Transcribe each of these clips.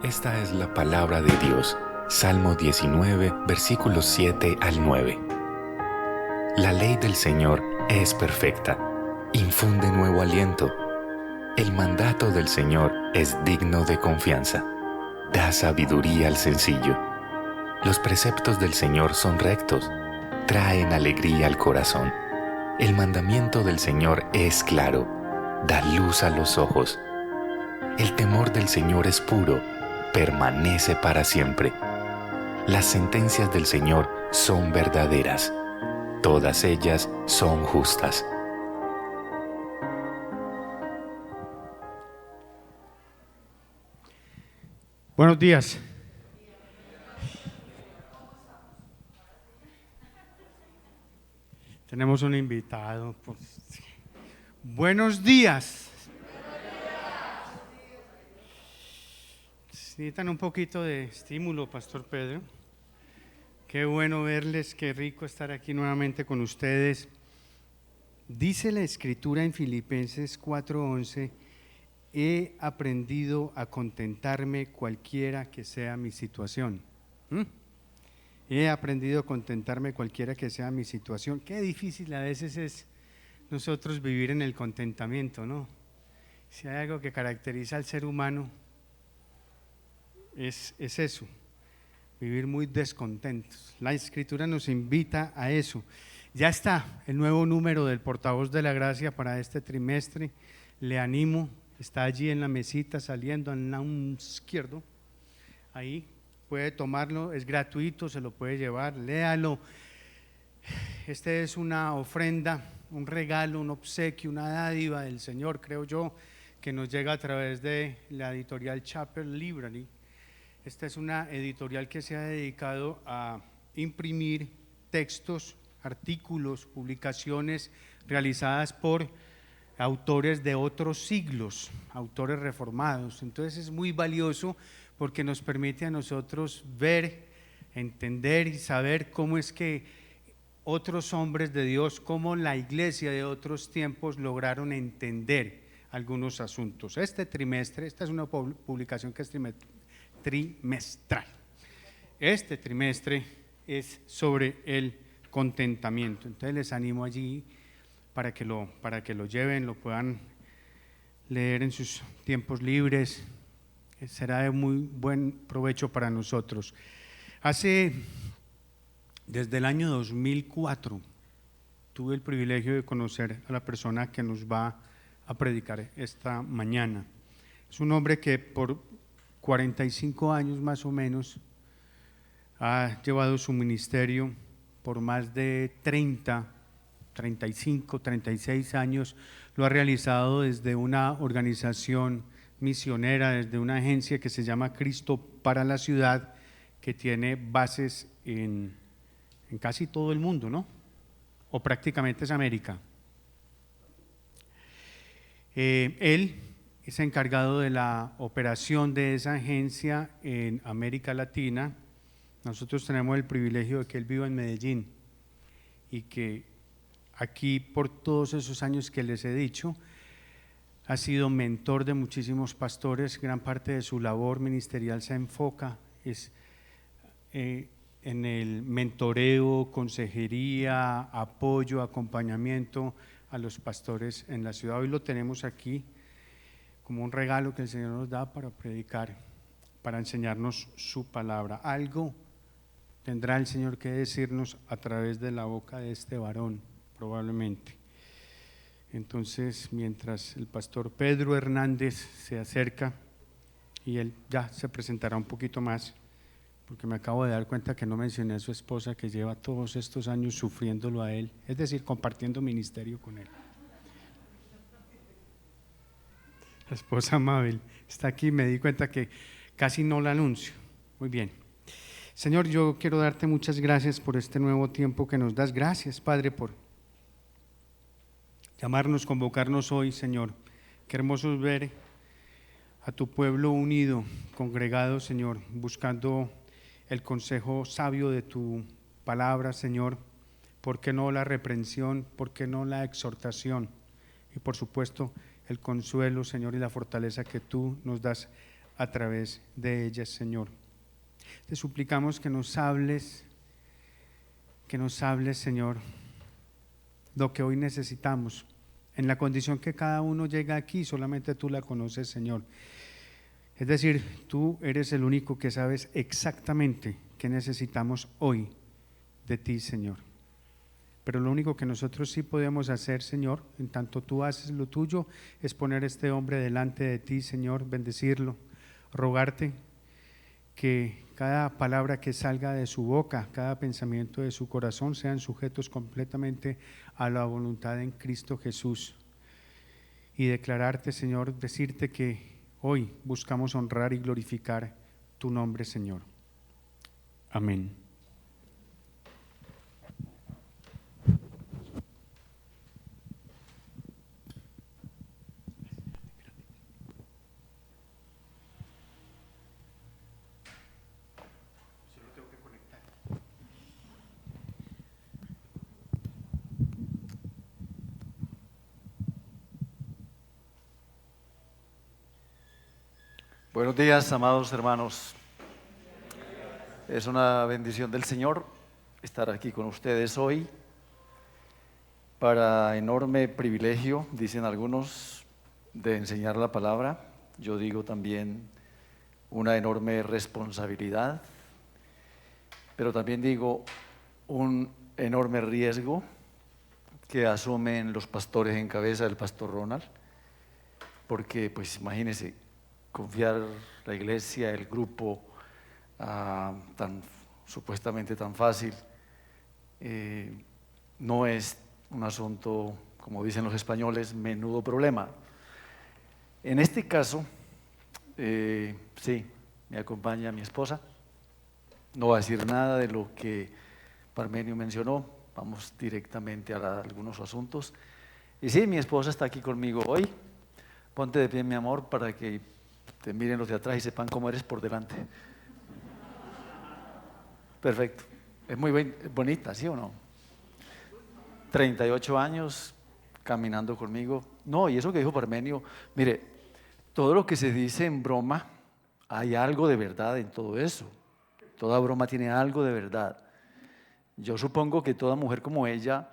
Esta es la palabra de Dios. Salmo 19, versículos 7 al 9. La ley del Señor es perfecta, infunde nuevo aliento. El mandato del Señor es digno de confianza, da sabiduría al sencillo. Los preceptos del Señor son rectos, traen alegría al corazón. El mandamiento del Señor es claro, da luz a los ojos. El temor del Señor es puro, permanece para siempre. Las sentencias del Señor son verdaderas, todas ellas son justas. Buenos días. Tenemos un invitado. Buenos días. Necesitan un poquito de estímulo, Pastor Pedro. Qué bueno verles, qué rico estar aquí nuevamente con ustedes. Dice la Escritura en Filipenses 4:11: he aprendido a contentarme cualquiera que sea mi situación. He aprendido a contentarme cualquiera que sea mi situación. Qué difícil a veces es nosotros vivir en el contentamiento, ¿no? Si hay algo que caracteriza al ser humano, es eso, vivir muy descontentos. La Escritura nos invita a eso. Ya está el nuevo número del Portavoz de la Gracia para este trimestre. Le animo, está allí en la mesita saliendo al lado izquierdo, ahí puede tomarlo, es gratuito, se lo puede llevar, léalo. Este es una ofrenda, un regalo, un obsequio, una dádiva del Señor, creo yo, que nos llega a través de la editorial Chapel Library. Esta es una editorial que se ha dedicado a imprimir textos, artículos, publicaciones realizadas por autores de otros siglos, autores reformados. Entonces es muy valioso porque nos permite a nosotros ver, entender y saber cómo es que otros hombres de Dios, cómo la iglesia de otros tiempos lograron entender algunos asuntos. Este trimestre, esta es una publicación que es trimestral. Este trimestre es sobre el contentamiento. Entonces les animo allí para que lo lleven, lo puedan leer en sus tiempos libres. Será de muy buen provecho para nosotros. Desde el año 2004 tuve el privilegio de conocer a la persona que nos va a predicar esta mañana. Es un hombre que por 45 años más o menos ha llevado su ministerio, por más de 35, 36 años lo ha realizado desde una organización misionera, desde una agencia que se llama Cristo para la Ciudad, que tiene bases en casi todo el mundo, ¿no? O prácticamente es América. Él es encargado de la operación de esa agencia en América Latina. Nosotros tenemos el privilegio de que él viva en Medellín y que aquí, por todos esos años que les he dicho, ha sido mentor de muchísimos pastores. Gran parte de su labor ministerial se enfoca en el mentoreo, consejería, apoyo, acompañamiento a los pastores en la ciudad. Hoy lo tenemos aquí como un regalo que el Señor nos da para predicar, para enseñarnos su palabra. Algo tendrá el Señor que decirnos a través de la boca de este varón, probablemente. Entonces, mientras el pastor Pedro Hernández se acerca, y él ya se presentará un poquito más, porque me acabo de dar cuenta que no mencioné a su esposa, que lleva todos estos años sufriéndolo a él, es decir, compartiendo ministerio con él. La esposa Mabel está aquí, me di cuenta que casi no la anuncio. Muy bien. Señor, yo quiero darte muchas gracias por este nuevo tiempo que nos das. Gracias, Padre, por llamarnos, convocarnos hoy, Señor. Qué hermoso es ver a tu pueblo unido, congregado, Señor, buscando el consejo sabio de tu palabra, Señor. ¿Por qué no la reprensión? ¿Por qué no la exhortación? Y por supuesto, el consuelo, Señor, y la fortaleza que tú nos das a través de ellas, Señor. Te suplicamos que nos hables, Señor, lo que hoy necesitamos. En la condición que cada uno llega aquí, solamente tú la conoces, Señor. Es decir, tú eres el único que sabes exactamente qué necesitamos hoy de ti, Señor. Pero lo único que nosotros sí podemos hacer, Señor, en tanto tú haces lo tuyo, es poner a este hombre delante de ti, Señor, bendecirlo, rogarte que cada palabra que salga de su boca, cada pensamiento de su corazón sean sujetos completamente a la voluntad en Cristo Jesús. Y declararte, Señor, decirte que hoy buscamos honrar y glorificar tu nombre, Señor. Amén. Buenos días, amados hermanos. Es una bendición del Señor estar aquí con ustedes hoy. Para enorme privilegio, dicen algunos, de enseñar la palabra. Yo digo también una enorme responsabilidad, pero también digo un enorme riesgo que asumen los pastores en cabeza del pastor Ronald, porque pues imagínense, confiar la iglesia, el grupo, supuestamente tan fácil, no es un asunto, como dicen los españoles, menudo problema. En este caso, sí, me acompaña mi esposa. No voy a decir nada de lo que Parmenio mencionó, vamos directamente a algunos asuntos. Y sí, mi esposa está aquí conmigo hoy. Ponte de pie, mi amor, para que te miren los de atrás y sepan cómo eres por delante. Perfecto. Es muy bonita, ¿sí o no? 38 años caminando conmigo. No, y eso que dijo Parmenio, mire, todo lo que se dice en broma, hay algo de verdad en todo eso. Toda broma tiene algo de verdad. Yo supongo que toda mujer como ella,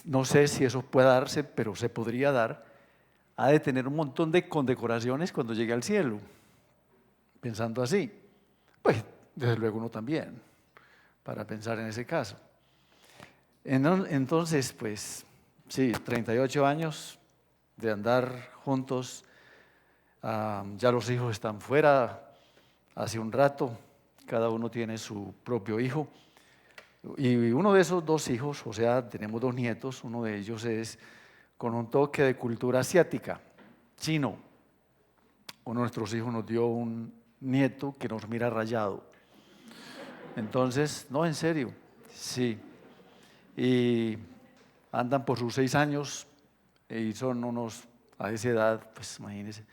no sé si eso puede darse, pero se podría dar, ha de tener un montón de condecoraciones cuando llegue al cielo, pensando así. Pues desde luego uno también, para pensar en ese caso. Entonces, pues sí, 38 años de andar juntos, ya los hijos están fuera hace un rato, cada uno tiene su propio hijo. Y uno de esos dos hijos, o sea, tenemos dos nietos, uno de ellos es con un toque de cultura asiática, chino. Uno de nuestros hijos nos dio un nieto que nos mira rayado. Entonces, no, en serio, sí. Y andan por sus 6 años y son unos, a esa edad, pues imagínense,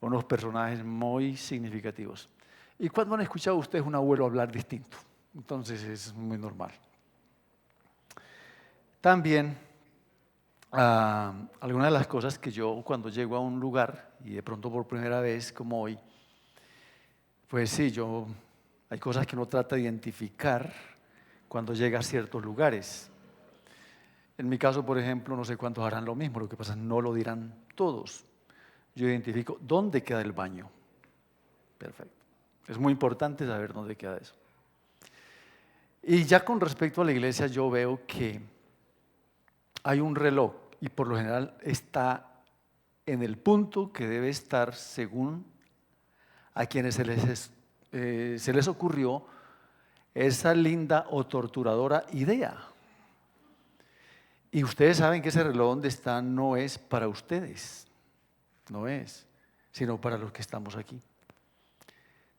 unos personajes muy significativos. ¿Y cuándo han escuchado ustedes un abuelo hablar distinto? Entonces es muy normal. También, algunas de las cosas que yo cuando llego a un lugar, y de pronto por primera vez como hoy, pues sí, hay cosas que uno trata de identificar cuando llega a ciertos lugares. En mi caso, por ejemplo, no sé cuántos harán lo mismo, lo que pasa es que no lo dirán todos. Yo identifico dónde queda el baño. Perfecto. Es muy importante saber dónde queda eso. Y ya con respecto a la iglesia, yo veo que hay un reloj y por lo general está en el punto que debe estar según a quienes se les ocurrió esa linda o torturadora idea. Y ustedes saben que ese reloj donde está no es para ustedes, no es, sino para los que estamos aquí.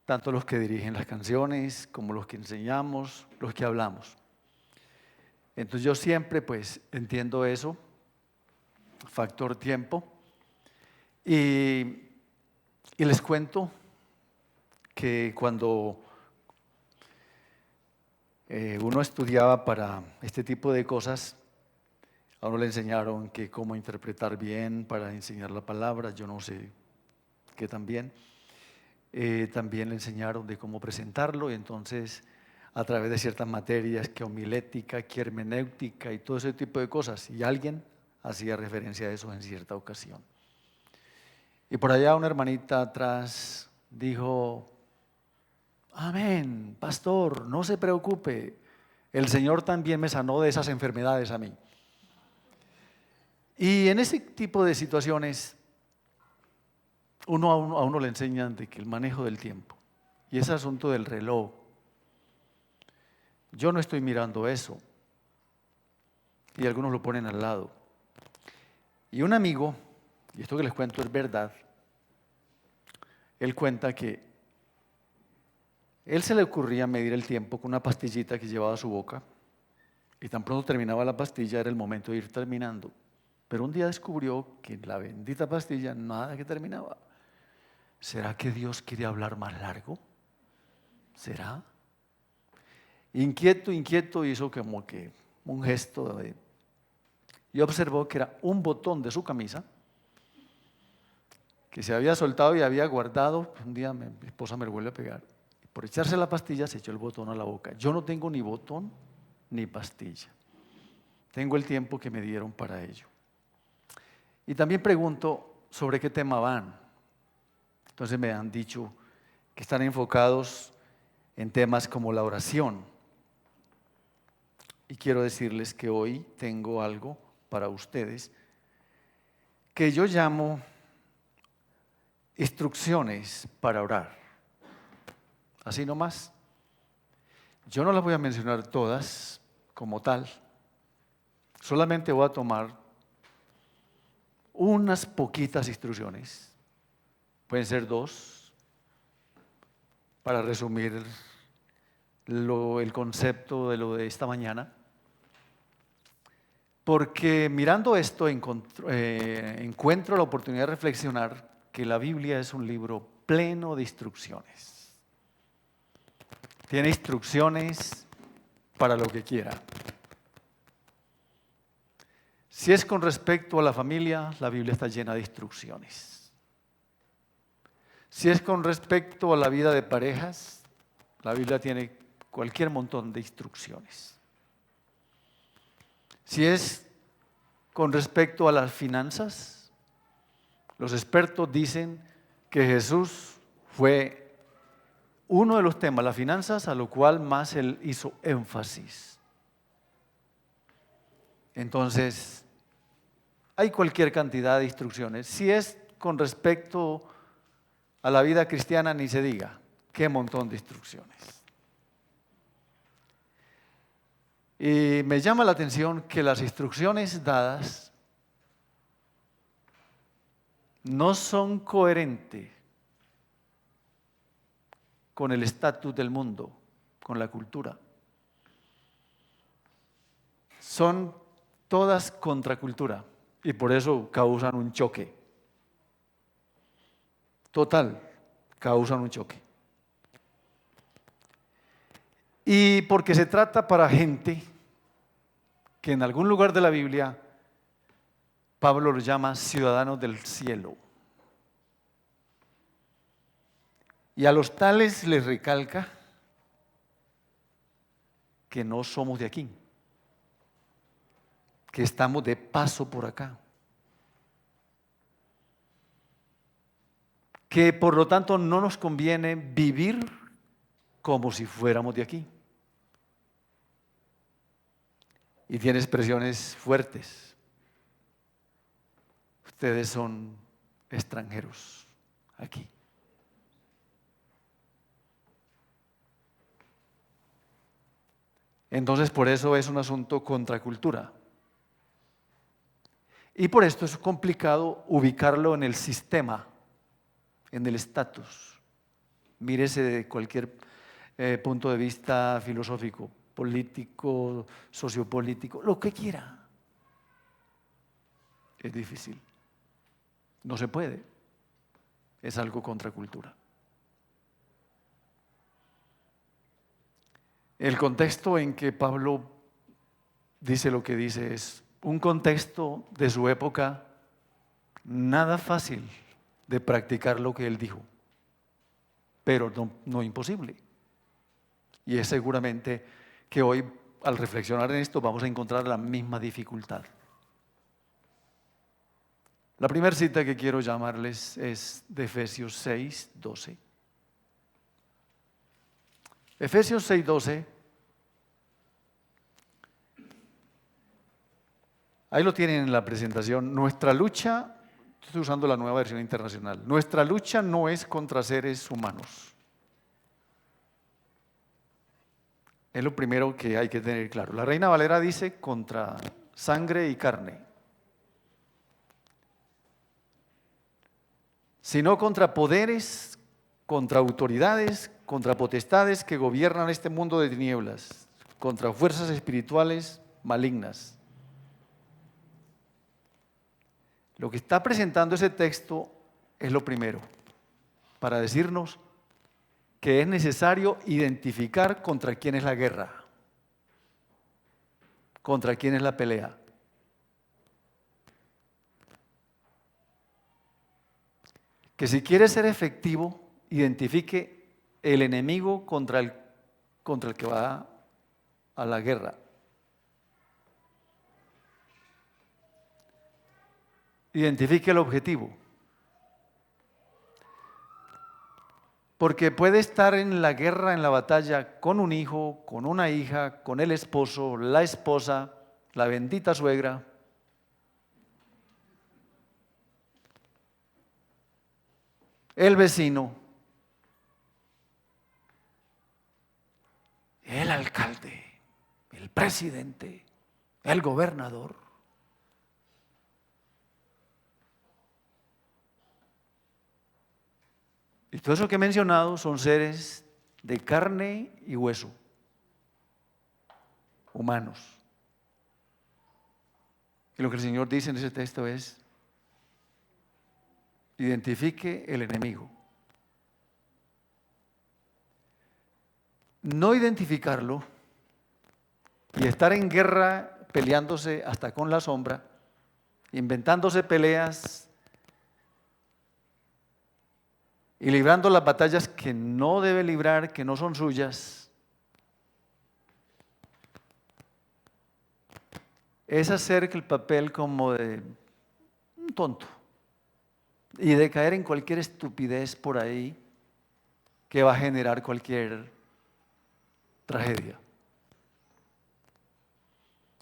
Tanto los que dirigen las canciones, como los que enseñamos, los que hablamos. Entonces yo siempre pues entiendo eso, factor tiempo, y les cuento que cuando uno estudiaba para este tipo de cosas, a uno le enseñaron que cómo interpretar bien para enseñar la palabra, yo no sé qué tan bien. también le enseñaron de cómo presentarlo, y entonces a través de ciertas materias, que homilética, que hermenéutica y todo ese tipo de cosas, y alguien hacía referencia a eso en cierta ocasión. Y por allá una hermanita atrás dijo: amén, pastor, no se preocupe, el Señor también me sanó de esas enfermedades a mí. Y en ese tipo de situaciones a uno le enseñan de que el manejo del tiempo y ese asunto del reloj, yo no estoy mirando eso, y algunos lo ponen al lado. Y un amigo, y esto que les cuento es verdad, él cuenta que él se le ocurría medir el tiempo con una pastillita que llevaba a su boca, y tan pronto terminaba la pastilla era el momento de ir terminando. Pero un día descubrió que la bendita pastilla nada que terminaba. ¿Será que Dios quiere hablar más largo? ¿Será? Inquieto, hizo como que un gesto y observó que era un botón de su camisa que se había soltado y había guardado. Un día mi esposa me lo vuelve a pegar. Por echarse la pastilla se echó el botón a la boca. Yo no tengo ni botón ni pastilla. Tengo el tiempo que me dieron para ello. Y también pregunto sobre qué tema van. Entonces me han dicho que están enfocados en temas como la oración. Y quiero decirles que hoy tengo algo para ustedes que yo llamo instrucciones para orar. Así nomás. Yo no las voy a mencionar todas como tal. Solamente voy a tomar unas poquitas instrucciones. Pueden ser 2 para resumir el concepto de lo de esta mañana. Porque mirando esto encuentro la oportunidad de reflexionar que la Biblia es un libro pleno de instrucciones. Tiene instrucciones para lo que quiera. Si es con respecto a la familia, la Biblia está llena de instrucciones. Si es con respecto a la vida de parejas, la Biblia tiene cualquier montón de instrucciones. Si es con respecto a las finanzas, los expertos dicen que Jesús fue uno de los temas, las finanzas, a lo cual más él hizo énfasis. Entonces, hay cualquier cantidad de instrucciones. Si es con respecto a la vida cristiana, ni se diga, qué montón de instrucciones. Y me llama la atención que las instrucciones dadas no son coherentes con el estatus del mundo, con la cultura. Son todas contracultura y por eso causan un choque. Total, causan un choque. Y porque se trata para gente que en algún lugar de la Biblia Pablo los llama ciudadanos del cielo. Y a los tales les recalca que no somos de aquí, que estamos de paso por acá, que por lo tanto no nos conviene vivir como si fuéramos de aquí. Y tiene expresiones fuertes. Ustedes son extranjeros aquí. Entonces, por eso es un asunto contracultura. Y por esto es complicado ubicarlo en el sistema, en el estatus. Mírese de cualquier punto de vista filosófico, político, sociopolítico, lo que quiera. Es difícil. No se puede. Es algo contracultura. El contexto en que Pablo dice lo que dice es un contexto de su época nada fácil de practicar lo que él dijo. pero no imposible. Y es seguramente que hoy, al reflexionar en esto, vamos a encontrar la misma dificultad. La primera cita que quiero llamarles es de Efesios 6:12. Efesios 6:12. Ahí lo tienen en la presentación. Nuestra lucha, estoy usando la Nueva Versión Internacional, nuestra lucha no es contra seres humanos. Es lo primero que hay que tener claro. La Reina Valera dice contra sangre y carne, sino contra poderes, contra autoridades, contra potestades que gobiernan este mundo de tinieblas, contra fuerzas espirituales malignas. Lo que está presentando ese texto es lo primero, para decirnos que es necesario identificar contra quién es la guerra, contra quién es la pelea. Que si quiere ser efectivo, identifique el enemigo contra el que va a la guerra. Identifique el objetivo. Porque puede estar en la guerra, en la batalla, con un hijo, con una hija, con el esposo, la esposa, la bendita suegra. El vecino, el alcalde, el presidente, el gobernador. Y todo eso que he mencionado son seres de carne y hueso, humanos. Y lo que el Señor dice en ese texto es: identifique el enemigo. No identificarlo y estar en guerra peleándose hasta con la sombra, inventándose peleas y librando las batallas que no debe librar, que no son suyas, es hacer el papel como de un tonto y de caer en cualquier estupidez por ahí que va a generar cualquier tragedia.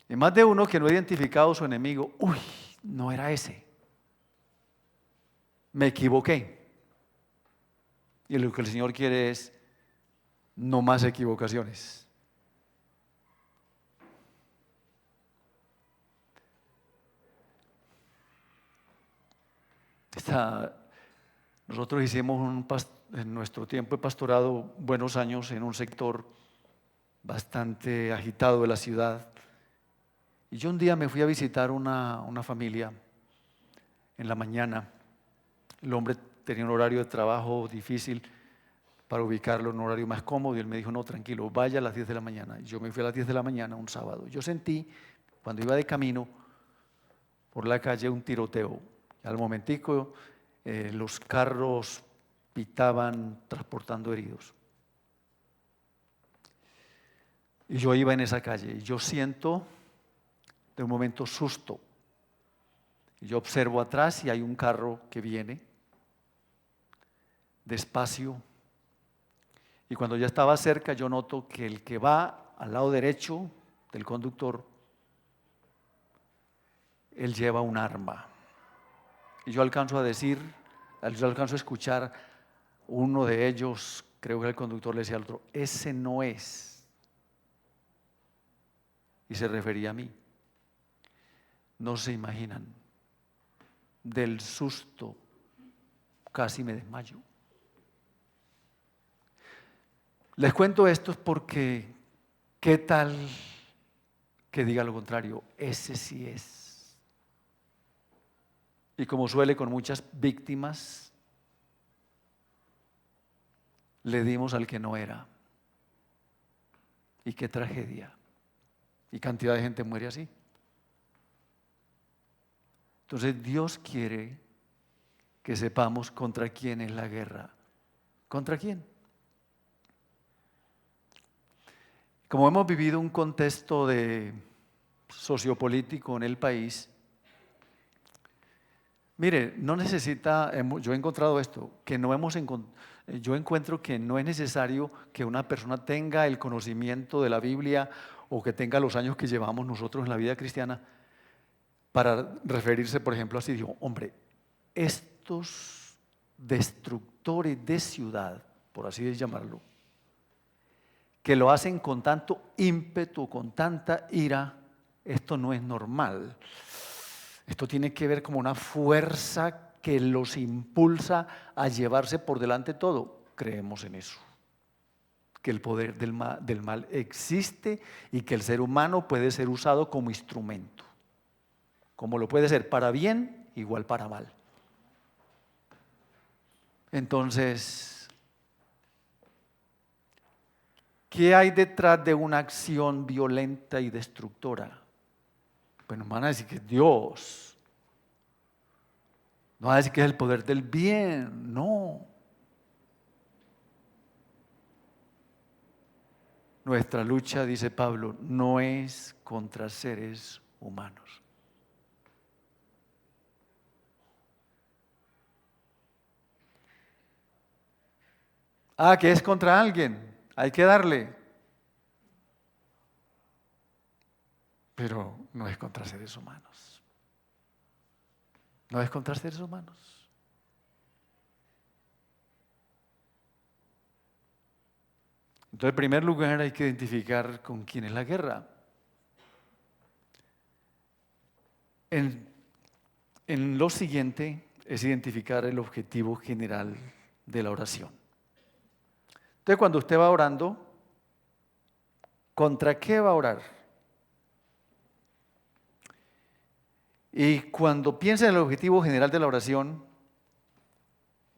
Y más de uno que no ha identificado a su enemigo, uy, no era ese, me equivoqué. Y lo que el Señor quiere es no más equivocaciones. Nosotros hicimos en nuestro tiempo de pastorado buenos años en un sector bastante agitado de la ciudad. Y yo un día me fui a visitar una familia en la mañana. El hombre tenía un horario de trabajo difícil para ubicarlo en un horario más cómodo y él me dijo: no, tranquilo, vaya a las 10 de la mañana. Y yo me fui a las 10 de la mañana un sábado. Yo sentí, cuando iba de camino por la calle, un tiroteo. Y al momentico los carros pitaban transportando heridos. Y yo iba en esa calle y yo siento de un momento susto. Y yo observo atrás y hay un carro que viene despacio, y cuando ya estaba cerca yo noto que el que va al lado derecho del conductor, él lleva un arma. Y yo alcanzo a escuchar uno de ellos, creo que el conductor le decía al otro: ese no es. Y se refería a mí. No se imaginan, del susto casi me desmayo. Les cuento esto porque ¿qué tal que diga lo contrario? Ese sí es. Y como suele con muchas víctimas, le dimos al que no era. Y qué tragedia. Y cantidad de gente muere así. Entonces Dios quiere que sepamos contra quién es la guerra. ¿Contra quién? Como hemos vivido un contexto sociopolítico en el país, mire, no necesita, yo he encontrado esto, yo encuentro que no es necesario que una persona tenga el conocimiento de la Biblia o que tenga los años que llevamos nosotros en la vida cristiana para referirse, por ejemplo, así, digo, hombre, estos destructores de ciudad, por así llamarlo, que lo hacen con tanto ímpetu, con tanta ira, esto no es normal. Esto tiene que ver como una fuerza que los impulsa a llevarse por delante todo. Creemos en eso, que el poder del mal existe y que el ser humano puede ser usado como instrumento, como lo puede ser para bien, igual para mal. Entonces, ¿qué hay detrás de una acción violenta y destructora? Pues nos van a decir que es Dios. No van a decir que es el poder del bien, no. Nuestra lucha, dice Pablo, no es contra seres humanos. Que es contra alguien, hay que darle. Pero no es contra seres humanos. No es contra seres humanos. Entonces, en primer lugar, hay que identificar con quién es la guerra. En lo siguiente es identificar el objetivo general de la oración. Entonces, cuando usted va orando, ¿contra qué va a orar? Y cuando piensa en el objetivo general de la oración,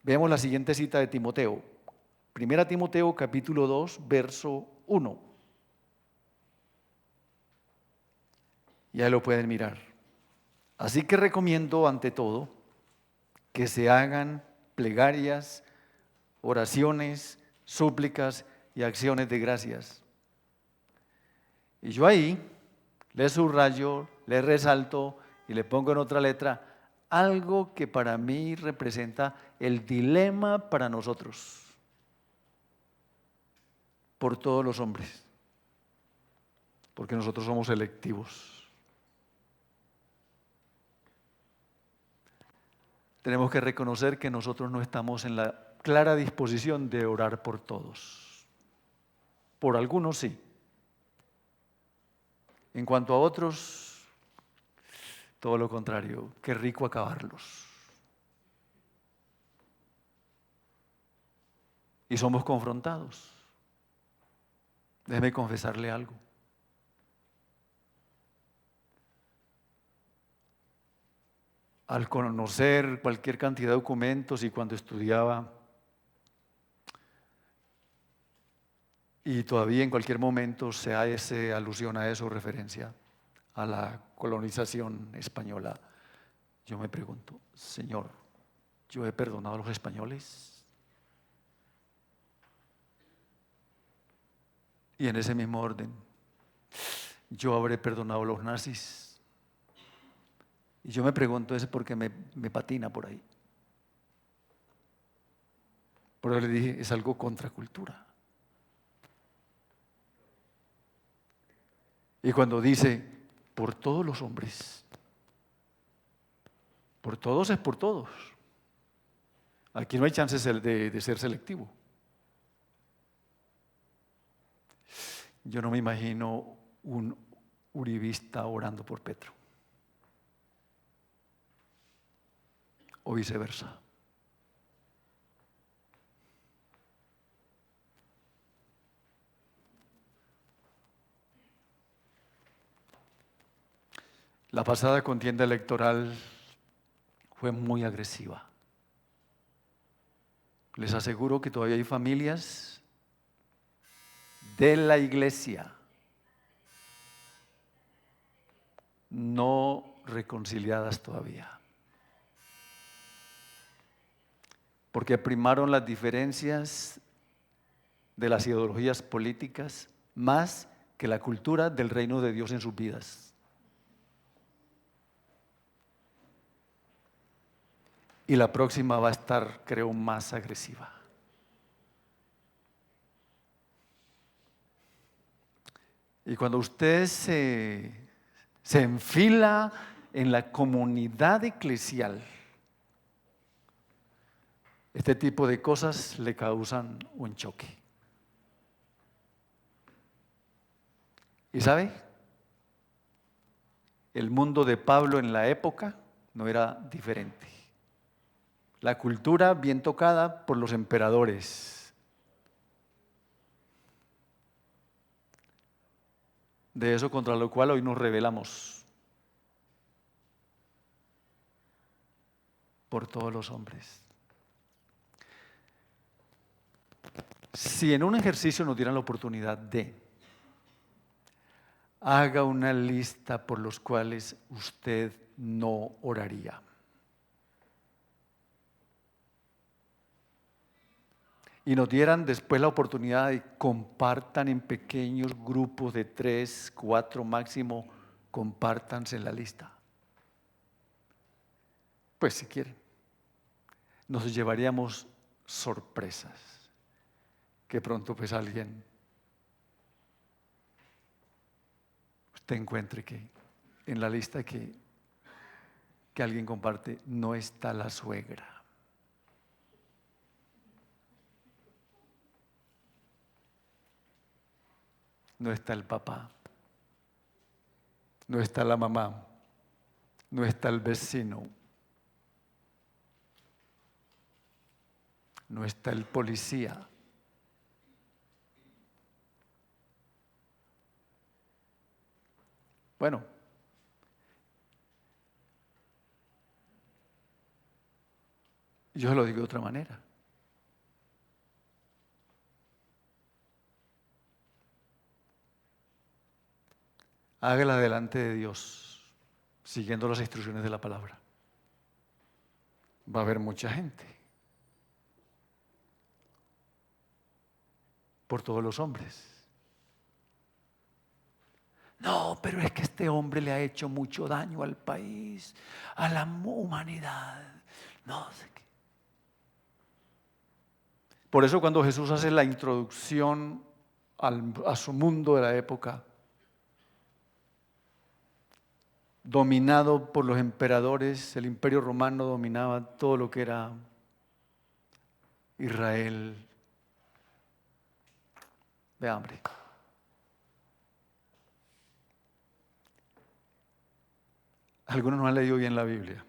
vemos la siguiente cita de Timoteo. 1 Timoteo capítulo 2, verso 1. Ya lo pueden mirar. Así que recomiendo ante todo que se hagan plegarias, oraciones, súplicas y acciones de gracias. Y yo ahí le subrayo, le resalto y le pongo en otra letra algo que para mí representa el dilema para nosotros, por todos los hombres, porque nosotros somos selectivos. Tenemos que reconocer que nosotros no estamos en la clara disposición de orar por todos. Por algunos sí. En cuanto a otros, todo lo contrario, qué rico acabarlos. Y somos confrontados. Déjeme confesarle algo. Al conocer cualquier cantidad de documentos y cuando estudiaba, y todavía en cualquier momento se hace alusión a eso, referencia a la colonización española, yo me pregunto, Señor, ¿yo he perdonado a los españoles? Y en ese mismo orden, ¿yo habré perdonado a los nazis? Y yo me pregunto eso porque me patina por ahí. Por eso le dije, es algo contracultura. Y cuando dice, por todos los hombres, por todos es por todos. Aquí no hay chances de ser selectivo. Yo no me imagino un uribista orando por Petro. O viceversa. La pasada contienda electoral fue muy agresiva. Les aseguro que todavía hay familias de la iglesia no reconciliadas todavía. Porque primaron las diferencias de las ideologías políticas más que la cultura del reino de Dios en sus vidas. Y la próxima va a estar, creo, más agresiva. Y cuando usted se enfila en la comunidad eclesial, este tipo de cosas le causan un choque. ¿Y sabe? El mundo de Pablo en la época no era diferente. La cultura bien tocada por los emperadores. De eso contra lo cual hoy nos rebelamos por todos los hombres. Si en un ejercicio nos dieran la oportunidad de haga una lista por los cuales usted no oraría. Y nos dieran después la oportunidad de compartan en pequeños grupos de 3, 4 máximo, compártanse en la lista. Pues si quieren, nos llevaríamos sorpresas. Que pronto pues alguien, usted encuentre que en la lista que alguien comparte no está la suegra. No está el papá, no está la mamá, no está el vecino, no está el policía. Bueno, yo se lo digo de otra manera. Hágala delante de Dios, siguiendo las instrucciones de la palabra. Va a haber mucha gente. Por todos los hombres. No, pero es que este hombre le ha hecho mucho daño al país, a la humanidad. No sé qué. Por eso cuando Jesús hace la introducción a su mundo de la época, dominado por los emperadores, el imperio romano dominaba todo lo que era Israel. Vea, hombre. Algunos no han leído bien la Biblia,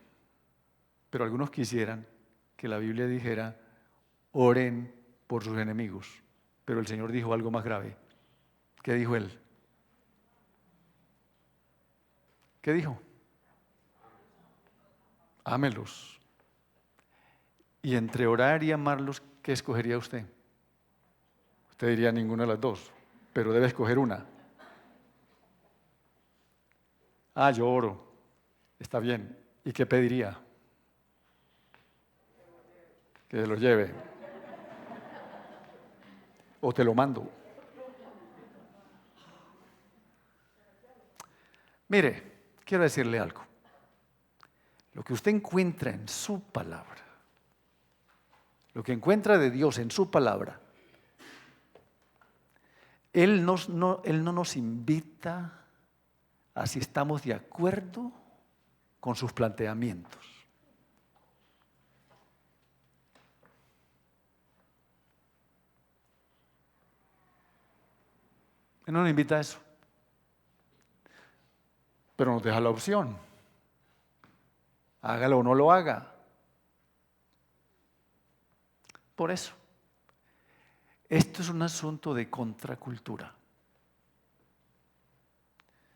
pero algunos quisieran que la Biblia dijera, oren por sus enemigos. Pero el Señor dijo algo más grave. ¿Qué dijo Él? ¿Qué dijo? Ámelos. Y entre orar y amarlos, ¿qué escogería usted? Usted diría ninguna de las dos, pero debe escoger una. Yo oro. Está bien. ¿Y qué pediría? Que se lo lleve. O te lo mando. Mire, quiero decirle algo. Lo que usted encuentra en su palabra, lo que encuentra de Dios en su palabra, Él no nos invita a si estamos de acuerdo con sus planteamientos. Él no nos invita a eso, pero nos deja la opción. Hágalo o no lo haga. Por eso, esto es un asunto de contracultura.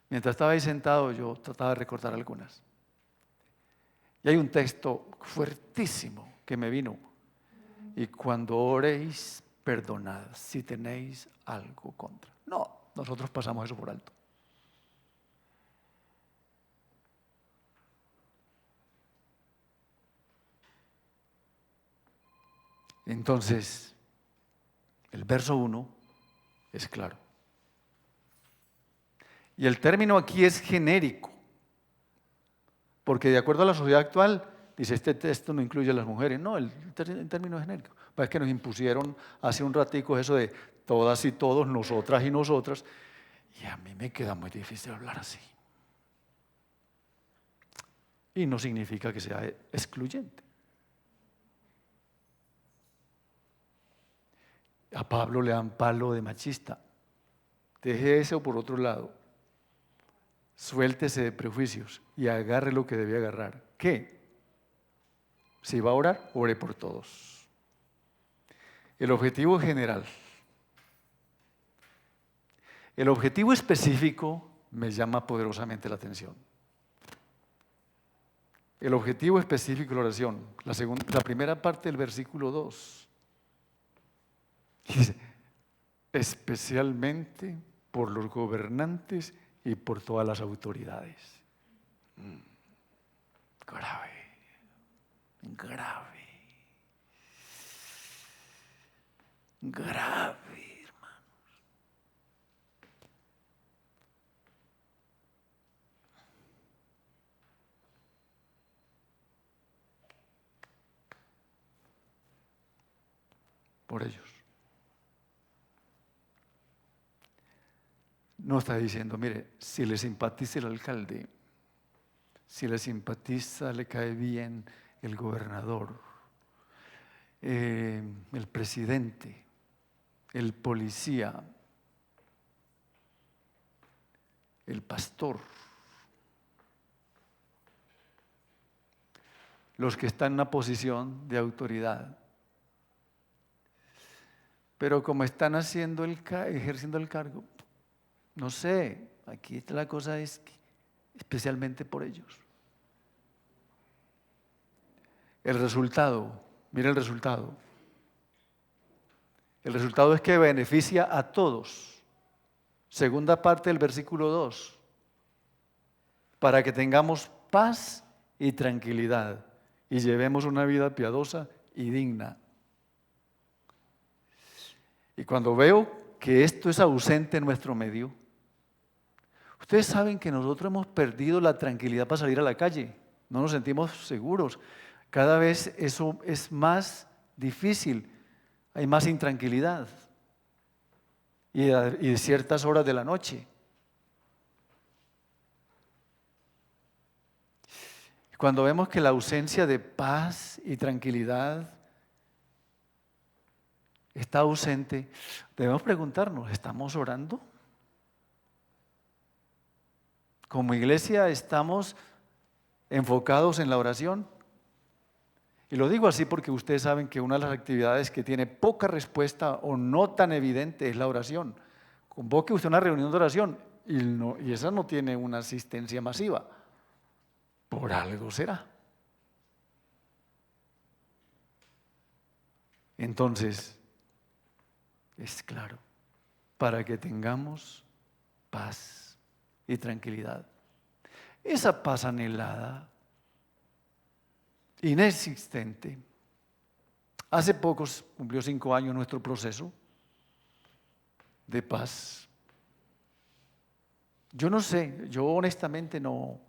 Mientras estaba ahí sentado, yo trataba de recordar algunas. Y hay un texto fuertísimo que me vino. Y cuando oréis, perdonad si tenéis algo contra. No, nosotros pasamos eso por alto. Entonces, el verso 1 es claro. Y el término aquí es genérico, porque de acuerdo a la sociedad actual, dice, este texto no incluye a las mujeres. No, el término es genérico. Es que nos impusieron hace un ratico eso de todas y todos, nosotras y nosotras, y a mí me queda muy difícil hablar así. Y no significa que sea excluyente. A Pablo le dan palo de machista. Deje eso por otro lado. Suéltese de prejuicios y agarre lo que debe agarrar. ¿Qué? Si va a orar, ore por todos. El objetivo general. El objetivo específico me llama poderosamente la atención. El objetivo específico de la oración, la primera parte del versículo 2. Dice, especialmente por los gobernantes y por todas las autoridades. Grave, grave, grave, hermanos. Por ellos. No está diciendo, mire, si le simpatiza el alcalde, si le simpatiza, le cae bien el gobernador, el presidente, el policía, el pastor, los que están en una posición de autoridad. Pero como están ejerciendo el cargo, no sé, aquí la cosa es que, especialmente por ellos. El resultado, mire el resultado. El resultado es que beneficia a todos. Segunda parte del versículo 2. Para que tengamos paz y tranquilidad y llevemos una vida piadosa y digna. Y cuando veo que esto es ausente en nuestro medio, ustedes saben que nosotros hemos perdido la tranquilidad para salir a la calle. No nos sentimos seguros. Cada vez eso es más difícil. Hay más intranquilidad. Y de ciertas horas de la noche. Cuando vemos que la ausencia de paz y tranquilidad está ausente, debemos preguntarnos, ¿estamos orando? Como iglesia estamos enfocados en la oración. Y lo digo así porque ustedes saben que una de las actividades que tiene poca respuesta o no tan evidente es la oración. Convoque usted una reunión de oración y esa no tiene una asistencia masiva. Por algo será. Entonces, es claro, para que tengamos paz y tranquilidad. Esa paz anhelada, inexistente. Hace pocos cumplió 5 años nuestro proceso de paz. Yo no sé, yo honestamente no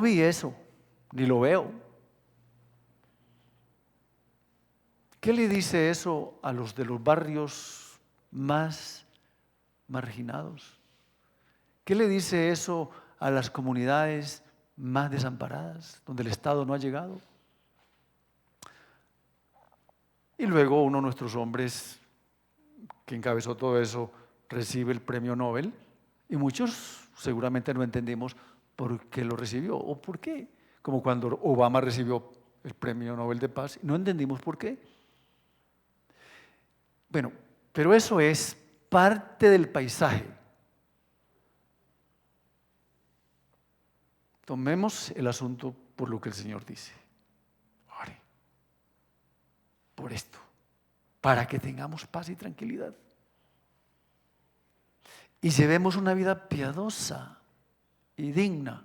vi eso, ni lo veo. ¿Qué le dice eso a los de los barrios más marginados? ¿Qué le dice eso a las comunidades más desamparadas, donde el Estado no ha llegado? Y luego uno de nuestros hombres que encabezó todo eso recibe el premio Nobel y muchos seguramente no entendimos por qué lo recibió o por qué. Como cuando Obama recibió el premio Nobel de Paz, no entendimos por qué. Bueno, pero eso es parte del paisaje. Tomemos el asunto por lo que el Señor dice. Ore por esto, para que tengamos paz y tranquilidad. Y llevemos una vida piadosa y digna.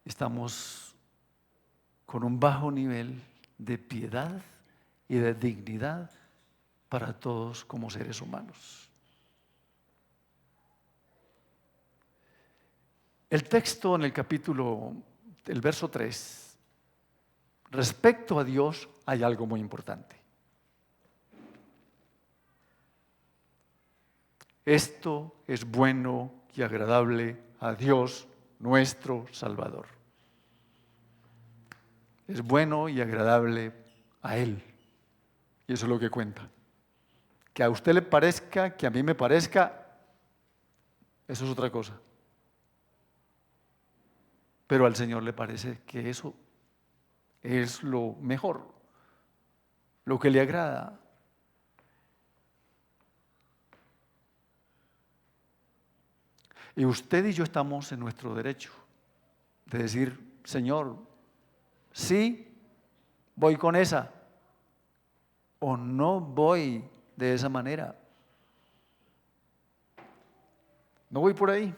Estamos con un bajo nivel de piedad y de dignidad para todos como seres humanos. El texto en el capítulo, el verso 3, respecto a Dios hay algo muy importante. Esto es bueno y agradable a Dios nuestro Salvador. Es bueno y agradable a Él. Y eso es lo que cuenta. Que a usted le parezca, que a mí me parezca, eso es otra cosa. Pero al Señor le parece que eso es lo mejor, lo que le agrada. Y usted y yo estamos en nuestro derecho de decir, Señor, sí, voy con esa, o no voy de esa manera. No voy por ahí.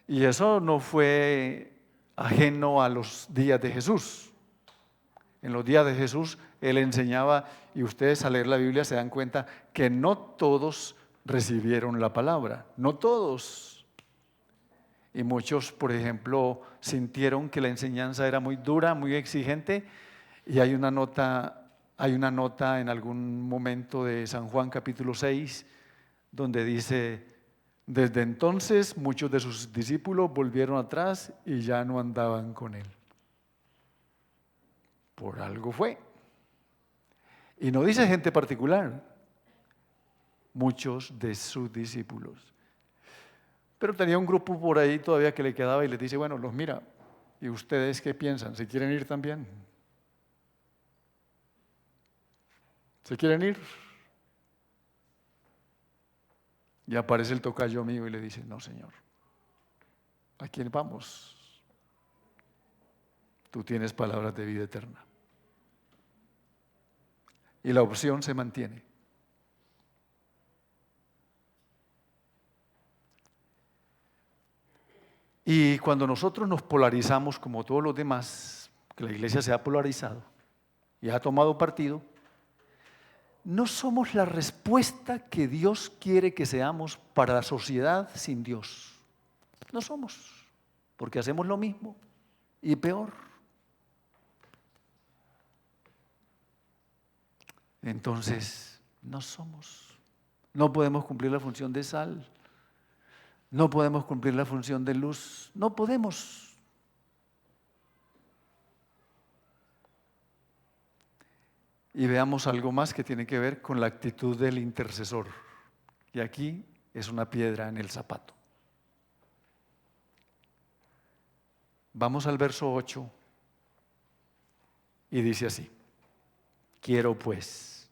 Y eso no fue ajeno a los días de Jesús. En los días de Jesús Él enseñaba, y ustedes al leer la Biblia se dan cuenta que no todos recibieron la palabra, no todos. Y muchos, por ejemplo, sintieron que la enseñanza era muy dura, muy exigente, y hay una nota en algún momento de San Juan capítulo 6, donde dice: desde entonces muchos de sus discípulos volvieron atrás y ya no andaban con Él. Por algo fue. Y no dice gente particular, muchos de sus discípulos. Pero tenía un grupo por ahí todavía que le quedaba y les dice, bueno, los mira, ¿y ustedes qué piensan? ¿Se quieren ir también? ¿Se quieren ir? Y aparece el tocayo mío y le dice, no, Señor, ¿a quién vamos? Tú tienes palabras de vida eterna. Y la opción se mantiene. Y cuando nosotros nos polarizamos como todos los demás, que la iglesia se ha polarizado y ha tomado partido, no somos la respuesta que Dios quiere que seamos para la sociedad sin Dios. No somos, porque hacemos lo mismo y peor. Entonces, no somos. No podemos cumplir la función de sal. No podemos cumplir la función de luz. No podemos. Y veamos algo más que tiene que ver con la actitud del intercesor. Y aquí es una piedra en el zapato. Vamos al verso 8 y dice así: quiero pues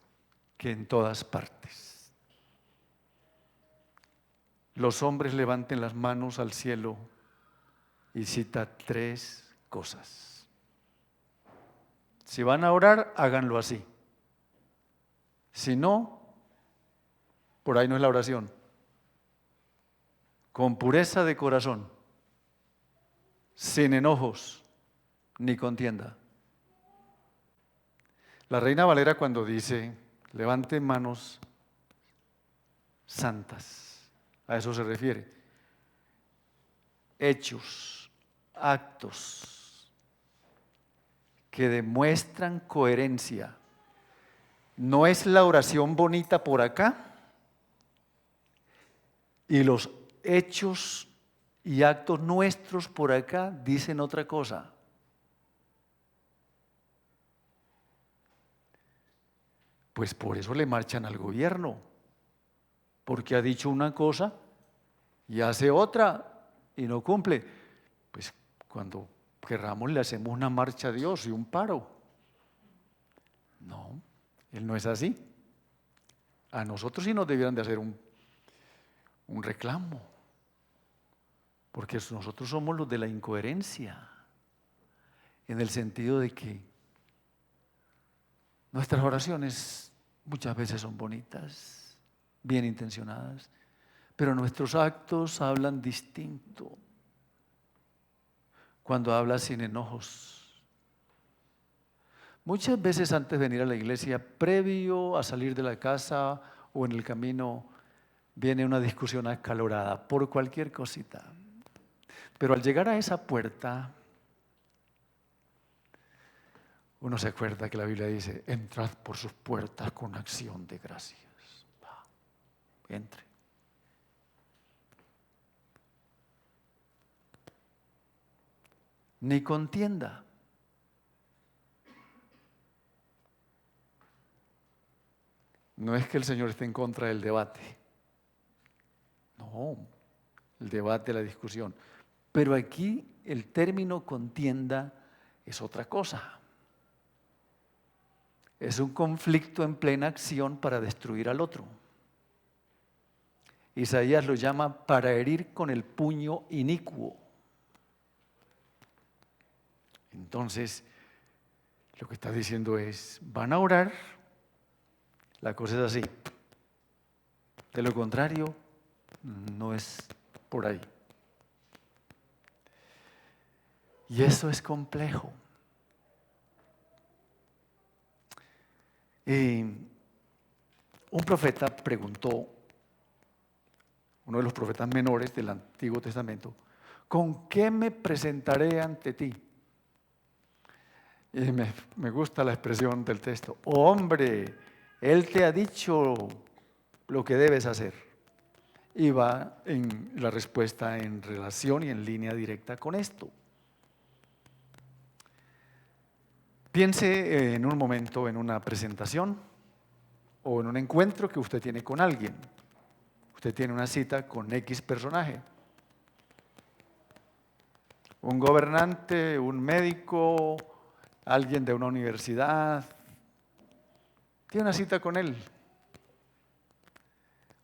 que en todas partes los hombres levanten las manos al cielo, y cita 3 cosas. Si van a orar, háganlo así. Si no, por ahí no es la oración. Con pureza de corazón, sin enojos ni contienda. La Reina Valera, cuando dice levanten manos santas, a eso se refiere. Hechos, actos que demuestran coherencia. No es la oración bonita por acá y los hechos y actos nuestros por acá dicen otra cosa. Pues por eso le marchan al gobierno, porque ha dicho una cosa y hace otra y no cumple. Pues cuando querramos le hacemos una marcha a Dios y un paro. No, Él no es así. A nosotros sí nos debieran de hacer un reclamo, porque nosotros somos los de la incoherencia, en el sentido de que nuestras oraciones muchas veces son bonitas, bien intencionadas, pero nuestros actos hablan distinto. Cuando hablas sin enojos, Muchas veces antes de venir a la iglesia, previo a salir de la casa o en el camino, viene una discusión acalorada por cualquier cosita. Pero al llegar a esa puerta, uno se acuerda que la Biblia dice, entrad por sus puertas con acción de gracias. Va, entre. Ni contienda. No es que el Señor esté en contra del debate. No, el debate, la discusión. Pero aquí el término contienda es otra cosa. Es un conflicto en plena acción para destruir al otro. Isaías lo llama para herir con el puño inicuo. Entonces, lo que está diciendo es, van a orar, la cosa es así. De lo contrario, no es por ahí. Y eso es complejo. Un profeta preguntó, uno de los profetas menores del Antiguo Testamento, ¿con qué me presentaré ante ti? Y me gusta la expresión del texto, oh, hombre, Él te ha dicho lo que debes hacer. Y va en la respuesta en relación y en línea directa con esto. Piense en un momento en una presentación o en un encuentro que usted tiene con alguien. Usted tiene una cita con X personaje. Un gobernante, un médico, alguien de una universidad. Tiene una cita con él.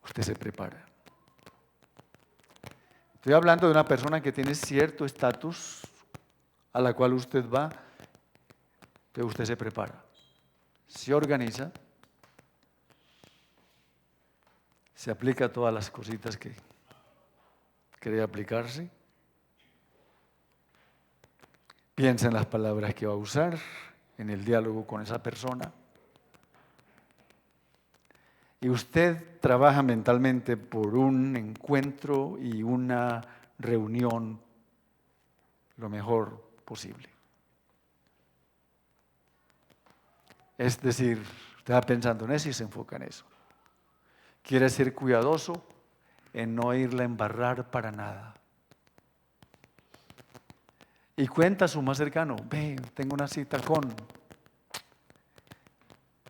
Usted se prepara. Estoy hablando de una persona que tiene cierto estatus a la cual usted va, pero usted se prepara, se organiza, se aplica todas las cositas que quiere aplicarse, piensa en las palabras que va a usar, en el diálogo con esa persona. Y usted trabaja mentalmente por un encuentro y una reunión lo mejor posible. Es decir, usted va pensando en eso y se enfoca en eso. Quiere ser cuidadoso en no irla a embarrar para nada. Y cuenta a su más cercano, ve, tengo una cita con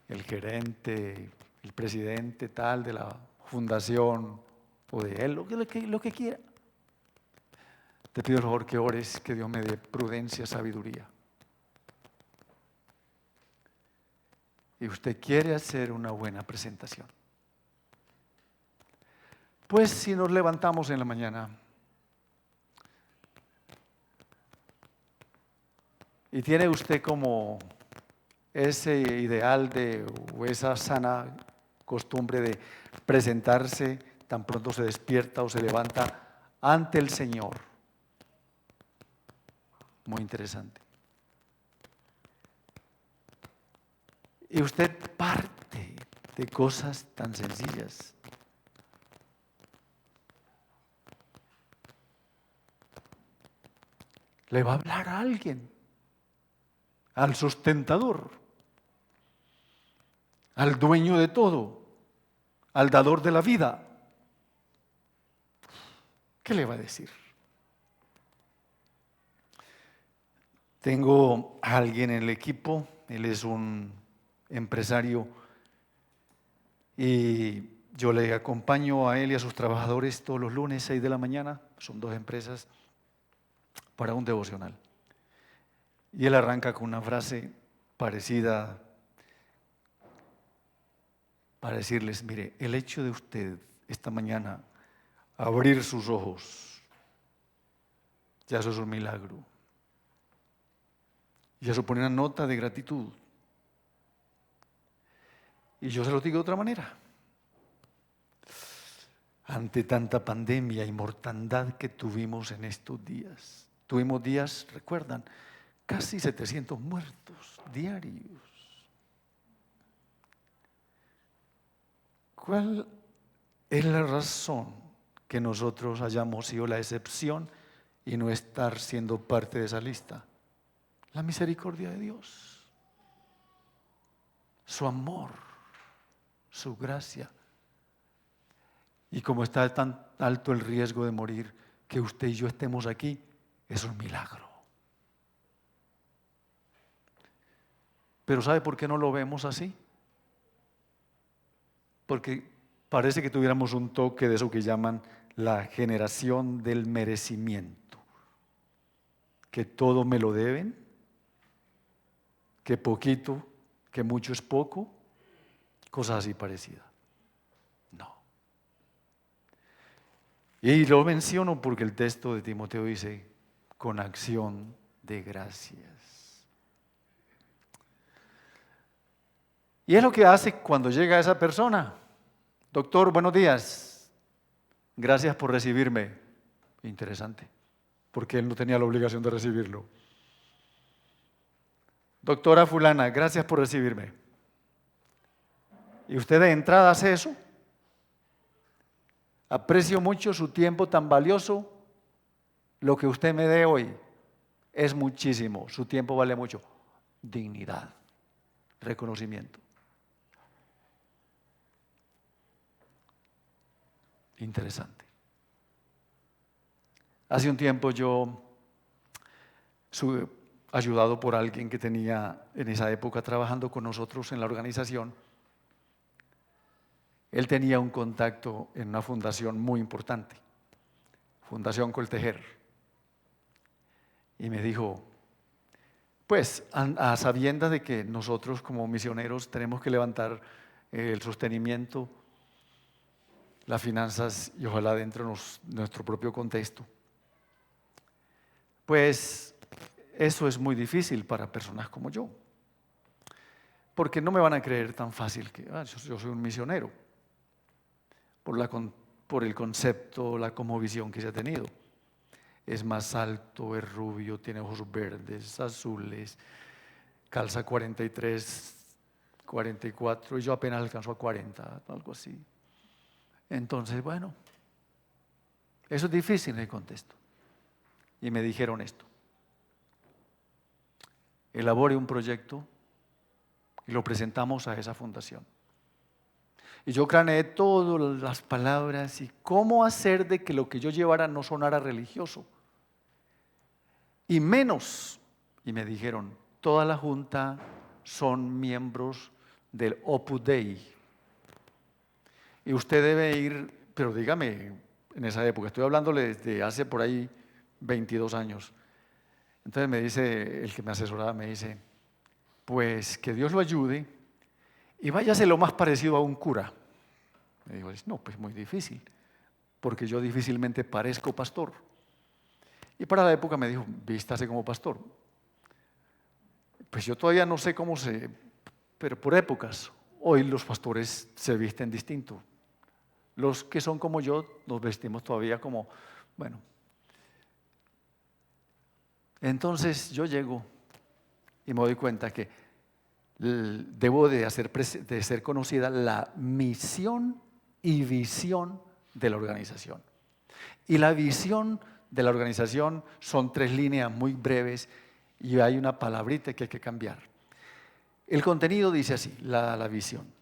el gerente, el presidente tal de la fundación o de él, lo que quiera. Te pido por favor que ores, que Dios me dé prudencia, sabiduría. Y usted quiere hacer una buena presentación. Pues si nos levantamos en la mañana y tiene usted como ese ideal o esa sana costumbre de presentarse tan pronto se despierta o se levanta ante el Señor. Muy interesante. Y usted parte de cosas tan sencillas. Le va a hablar a alguien, al sustentador, al dueño de todo, al dador de la vida. ¿Qué le va a decir? Tengo a alguien en el equipo, él es un empresario y yo le acompaño a él y a sus trabajadores todos los lunes, 6 de la mañana, son 2 empresas, para un devocional. Y él arranca con una frase parecida para decirles, mire, el hecho de usted esta mañana abrir sus ojos, ya eso es un milagro. Y eso pone una nota de gratitud. Y yo se lo digo de otra manera. Ante tanta pandemia y mortandad que tuvimos en estos días, tuvimos días, recuerdan, casi 700 muertos diarios. ¿Cuál es la razón que nosotros hayamos sido la excepción y no estar siendo parte de esa lista? La misericordia de Dios, su amor, su gracia. Y como está tan alto el riesgo de morir, que usted y yo estemos aquí, es un milagro. Pero ¿sabe por qué no lo vemos así? Porque parece que tuviéramos un toque de eso que llaman la generación del merecimiento. Que todo me lo deben, que poquito, que mucho es poco, cosas así parecidas. No. Y lo menciono porque el texto de Timoteo dice, con acción de gracias. Y es lo que hace cuando llega esa persona. Doctor, buenos días. Gracias por recibirme. Interesante, porque él no tenía la obligación de recibirlo. Doctora fulana, gracias por recibirme. ¿Y usted de entrada hace eso? Aprecio mucho su tiempo tan valioso. Lo que usted me dé hoy es muchísimo. Su tiempo vale mucho. Dignidad, reconocimiento. Interesante. Hace un tiempo yo ayudado por alguien que tenía en esa época trabajando con nosotros en la organización. Él tenía un contacto en una fundación muy importante, Fundación Coltejer. Y me dijo, pues a sabiendas de que nosotros como misioneros tenemos que levantar el sostenimiento, las finanzas y ojalá dentro de nuestro propio contexto, pues eso es muy difícil para personas como yo, porque no me van a creer tan fácil que yo soy un misionero, por el concepto, la cosmovisión que se ha tenido. Es más alto, es rubio, tiene ojos verdes, azules, calza 43, 44 y yo apenas alcanzo a 40, algo así. Entonces, bueno, eso es difícil en el contexto. Y me dijeron esto: elabore un proyecto y lo presentamos a esa fundación. Y yo craneé todas las palabras y cómo hacer de que lo que yo llevara no sonara religioso. Y menos, y me dijeron, toda la junta son miembros del Opus Dei. Y usted debe ir, pero dígame, en esa época, estoy hablándole desde hace por ahí 22 años. Entonces me dice, el que me asesoraba me dice, pues que Dios lo ayude y váyase lo más parecido a un cura. Me dijo, no, pues muy difícil, porque yo difícilmente parezco pastor. Y para la época me dijo, vístase como pastor. Pues yo todavía no sé cómo pero por épocas, hoy los pastores se visten distinto. Los que son como yo nos vestimos todavía como, bueno. Entonces yo llego y me doy cuenta que debo de ser conocida la misión y visión de la organización. Y la visión de la organización son 3 líneas muy breves y hay una palabrita que hay que cambiar. El contenido dice así, la visión: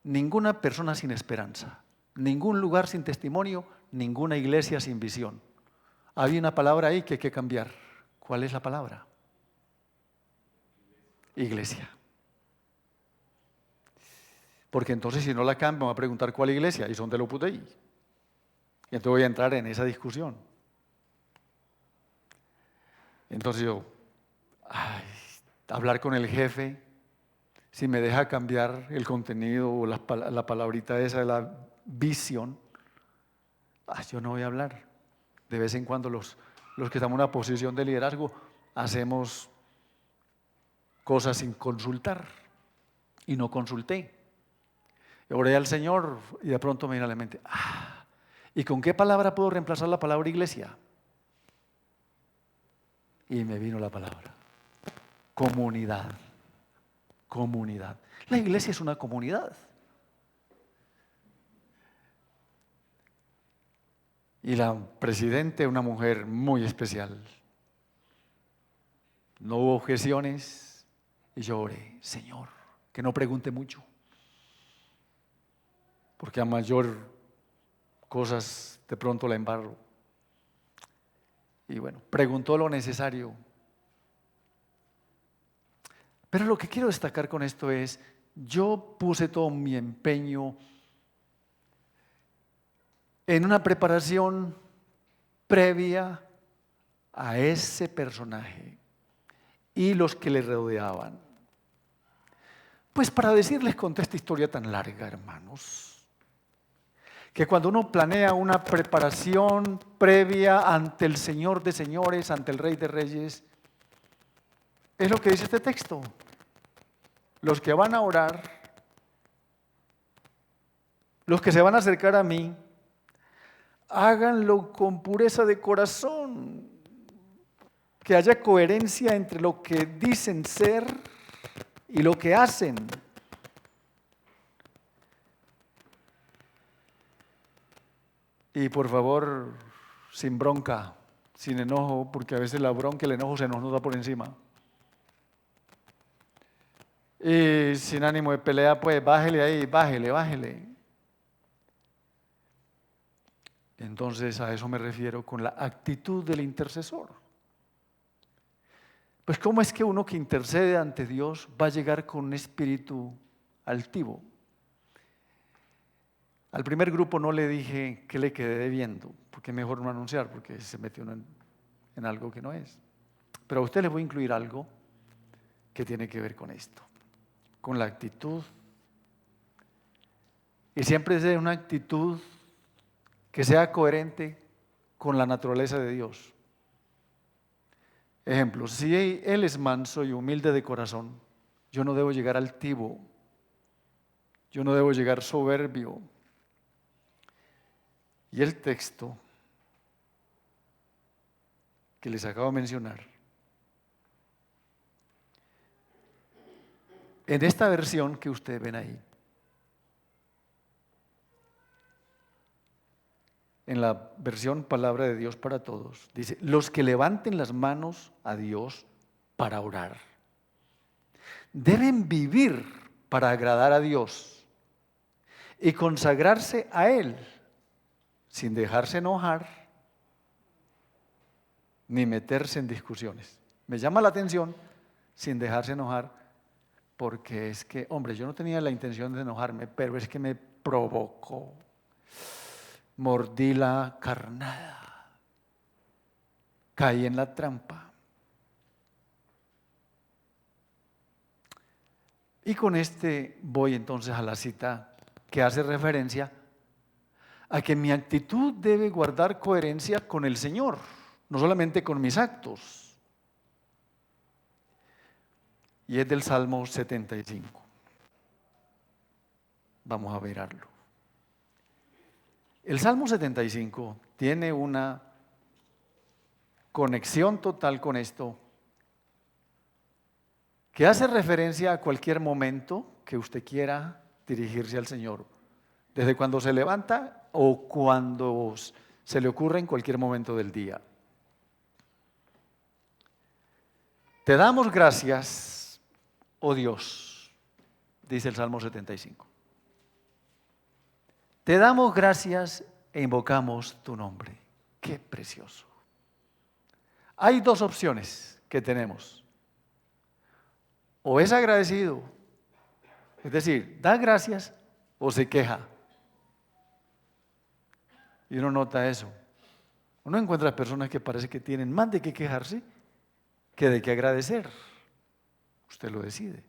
ninguna persona sin esperanza, ningún lugar sin testimonio, ninguna iglesia sin visión. Hay una palabra ahí que hay que cambiar. ¿Cuál es la palabra? Iglesia. Porque entonces si no la cambio me va a preguntar cuál iglesia y son del Opus Dei. Y entonces voy a entrar en esa discusión. Entonces yo, hablar con el jefe, si me deja cambiar el contenido o la palabrita esa de la visión, yo no voy a hablar. De vez en cuando los que estamos en una posición de liderazgo hacemos cosas sin consultar y no consulté. Y oré al Señor y de pronto me vino a la mente, ¿y con qué palabra puedo reemplazar la palabra iglesia? Y me vino la palabra Comunidad. Comunidad. La iglesia es una comunidad. Y la presidenta, una mujer muy especial. No hubo objeciones y yo oré, Señor, que no pregunte mucho. Porque a mayor cosas de pronto la embarro. Y bueno, preguntó lo necesario. Pero lo que quiero destacar con esto es, yo puse todo mi empeño en una preparación previa a ese personaje y los que le rodeaban. Pues para decirles, conté esta historia tan larga, hermanos, que cuando uno planea una preparación previa ante el Señor de señores, ante el Rey de reyes, es lo que dice este texto. Los que van a orar, los que se van a acercar a mí, háganlo con pureza de corazón, que haya coherencia entre lo que dicen ser y lo que hacen. Y por favor, sin bronca, sin enojo, porque a veces la bronca y el enojo se nos nota por encima. Y sin ánimo de pelea, pues bájele ahí, bájele. Entonces a eso me refiero con la actitud del intercesor. Pues ¿cómo es que uno que intercede ante Dios va a llegar con un espíritu altivo? Al primer grupo no le dije que le quedé debiendo, porque es mejor no anunciar, porque se metió en algo que no es. Pero a usted le voy a incluir algo que tiene que ver con esto, con la actitud. Y siempre es una actitud que sea coherente con la naturaleza de Dios. Ejemplo, si Él es manso y humilde de corazón, yo no debo llegar altivo, yo no debo llegar soberbio. Y el texto que les acabo de mencionar, en esta versión que ustedes ven ahí, en la versión Palabra de Dios para Todos, dice, los que levanten las manos a Dios para orar, deben vivir para agradar a Dios y consagrarse a Él, sin dejarse enojar ni meterse en discusiones. Me llama la atención, sin dejarse enojar, porque es que, hombre, yo no tenía la intención de enojarme, pero es que me provocó. Mordí la carnada, caí en la trampa. Y con este voy entonces a la cita que hace referencia a que mi actitud debe guardar coherencia con el Señor, no solamente con mis actos. Y es del Salmo 75. Vamos a verlo. El Salmo 75 tiene una conexión total con esto, que hace referencia a cualquier momento que usted quiera dirigirse al Señor, desde cuando se levanta o cuando se le ocurre en cualquier momento del día. Te damos gracias, oh Dios, dice el Salmo 75. Te damos gracias e invocamos tu nombre. Qué precioso. Hay dos opciones que tenemos. O es agradecido, es decir, da gracias o se queja. Y uno nota eso. Uno encuentra personas que parece que tienen más de qué quejarse que de qué agradecer. Usted lo decide.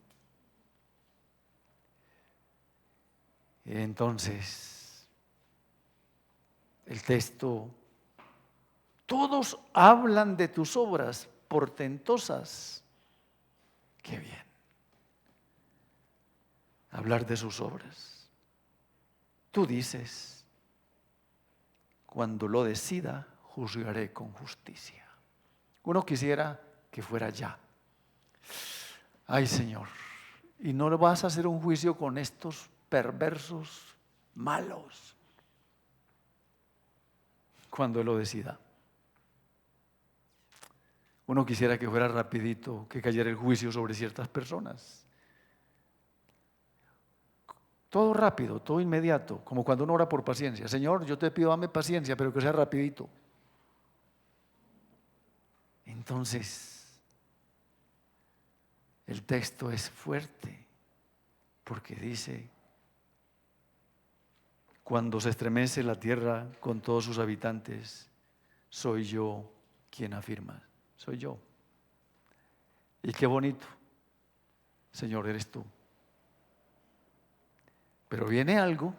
Entonces, el texto, todos hablan de tus obras portentosas. Qué bien. Hablar de sus obras. Tú dices, cuando lo decida, juzgaré con justicia. Uno quisiera que fuera ya. Ay, Señor, y no vas a hacer un juicio con estos perversos, malos, cuando Él lo decida. Uno quisiera que fuera rapidito, que cayera el juicio sobre ciertas personas. Todo rápido, todo inmediato, como cuando uno ora por paciencia. Señor, yo te pido, dame paciencia, pero que sea rapidito. Entonces, el texto es fuerte, porque dice, cuando se estremece la tierra con todos sus habitantes, soy yo quien afirma, soy yo. Y qué bonito, Señor, eres tú. Pero viene algo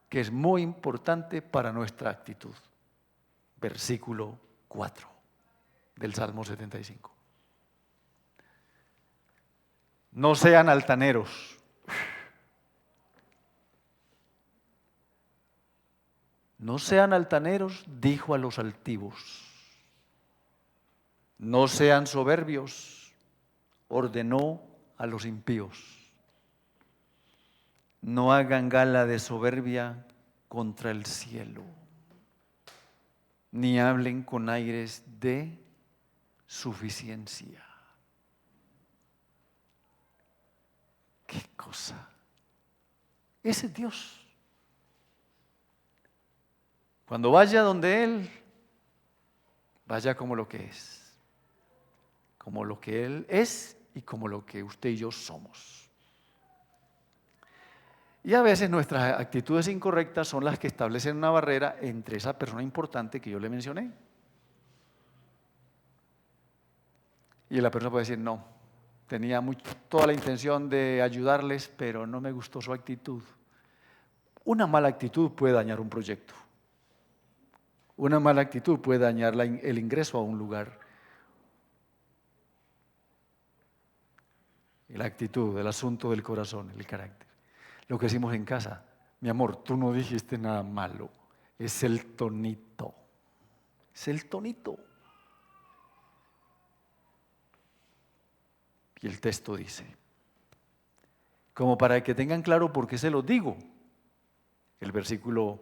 que es muy importante para nuestra actitud. Versículo 4 del Salmo 75. No sean altaneros. No sean altaneros, dijo a los altivos. No sean soberbios, ordenó a los impíos. No hagan gala de soberbia contra el cielo, ni hablen con aires de suficiencia. ¿Qué cosa? Ese es Dios. Cuando vaya donde Él, vaya como lo que es. Como lo que Él es y como lo que usted y yo somos. Y a veces nuestras actitudes incorrectas son las que establecen una barrera entre esa persona importante que yo le mencioné. Y la persona puede decir, no, tenía toda la intención de ayudarles, pero no me gustó su actitud. Una mala actitud puede dañar un proyecto. Una mala actitud puede dañar el ingreso a un lugar. Y la actitud, el asunto del corazón, el carácter. Lo que decimos en casa, mi amor, tú no dijiste nada malo, es el tonito. Es el tonito. Y el texto dice, como para que tengan claro por qué se los digo, el versículo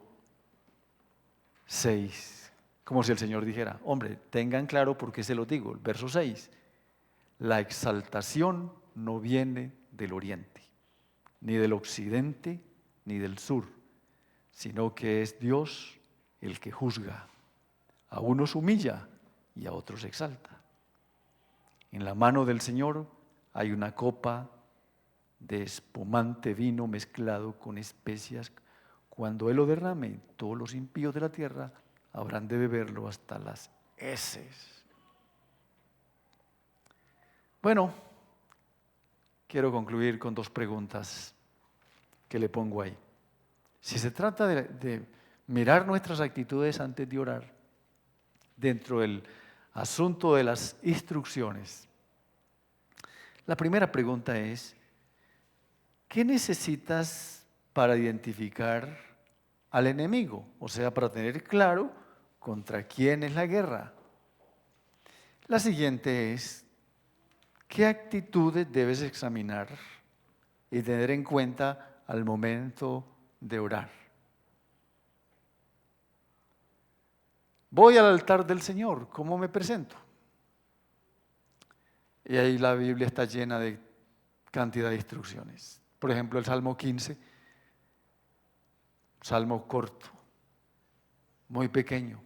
6, como si el Señor dijera, hombre, tengan claro por qué se los digo, el verso 6, la exaltación no viene del oriente, ni del occidente, ni del sur, sino que es Dios el que juzga, a unos humilla y a otros exalta. En la mano del Señor hay una copa de espumante vino mezclado con especias. Cuando Él lo derrame, todos los impíos de la tierra habrán de beberlo hasta las heces. Bueno, quiero concluir con dos preguntas que le pongo ahí. Si se trata de mirar nuestras actitudes antes de orar, dentro del asunto de las instrucciones, la primera pregunta es, ¿qué necesitas para identificar al enemigo? O sea, para tener claro contra quién es la guerra. La siguiente es, ¿qué actitudes debes examinar y tener en cuenta al momento de orar? Voy al altar del Señor, ¿cómo me presento? Y ahí la Biblia está llena de cantidad de instrucciones. Por ejemplo, el Salmo 15, salmo corto, muy pequeño.